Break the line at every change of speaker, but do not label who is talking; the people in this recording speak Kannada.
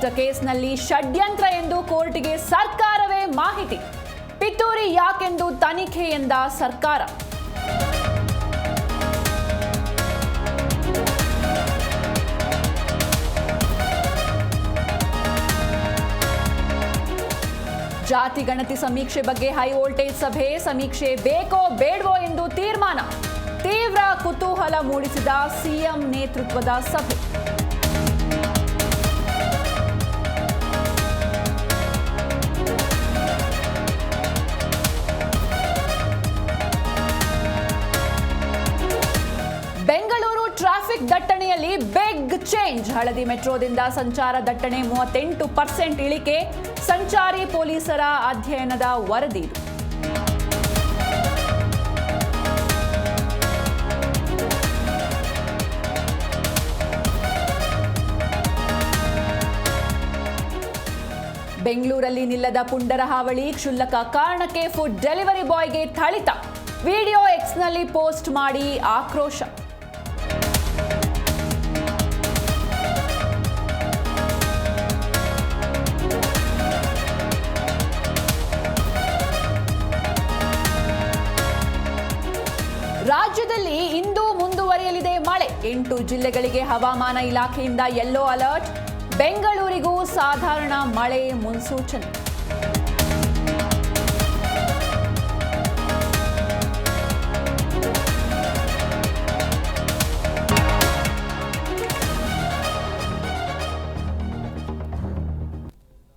ಅರೆಸ್ಟ್ ಕೇಸ್ನಲ್ಲಿ ಷಡ್ಯಂತ್ರ ಎಂದು ಕೋರ್ಟ್ಗೆ ಸರ್ಕಾರವೇ ಮಾಹಿತಿ. ಪಿತೂರಿ ಯಾಕೆಂದು ತನಿಖೆ ಎಂದ ಸರ್ಕಾರ. ಜಾತಿ ಗಣತಿ ಸಮೀಕ್ಷೆ ಬಗ್ಗೆ ಹೈ ವೋಲ್ಟೇಜ್ ಸಭೆ. ಸಮೀಕ್ಷೆ ಬೇಕೋ ಬೇಡವೋ ಎಂದು ತೀರ್ಮಾನ. ತೀವ್ರ ಕುತೂಹಲ ಮೂಡಿಸಿದ ಸಿಎಂ ನೇತೃತ್ವದ ಸಭೆ. ಬೆಂಗಳೂರು ಟ್ರಾಫಿಕ್ ದಟ್ಟಣೆಯಲ್ಲಿ ಬಿಗ್ ಚೇಂಜ್. ಹಳದಿ ಮೆಟ್ರೋದಿಂದ ಸಂಚಾರ ದಟ್ಟಣೆ 38% ಇಳಿಕೆ. ಸಂಚಾರಿ ಪೊಲೀಸರ ಅಧ್ಯಯನದ ವರದಿ. ಬೆಂಗಳೂರಲ್ಲಿ ನಿಲ್ಲದ ಪುಂಡರ ಹಾವಳಿ. ಕ್ಷುಲ್ಲಕ ಕಾರಣಕ್ಕೆ ಫುಡ್ ಡೆಲಿವರಿ ಬಾಯ್ಗೆ ಥಳಿತ. ವಿಡಿಯೋ ಎಕ್ಸ್ನಲ್ಲಿ ಪೋಸ್ಟ್ ಮಾಡಿ ಆಕ್ರೋಶ. ರಾಜ್ಯದಲ್ಲಿ ಇಂದು ಮುಂದುವರಿಯಲಿದೆ ಮಳೆ. 8 ಜಿಲ್ಲೆಗಳಿಗೆ ಹವಾಮಾನ ಇಲಾಖೆಯಿಂದ ಯೆಲ್ಲೋ ಅಲರ್ಟ್. ಬೆಂಗಳೂರಿಗೂ ಸಾಧಾರಣ ಮಳೆ ಮುನ್ಸೂಚನೆ.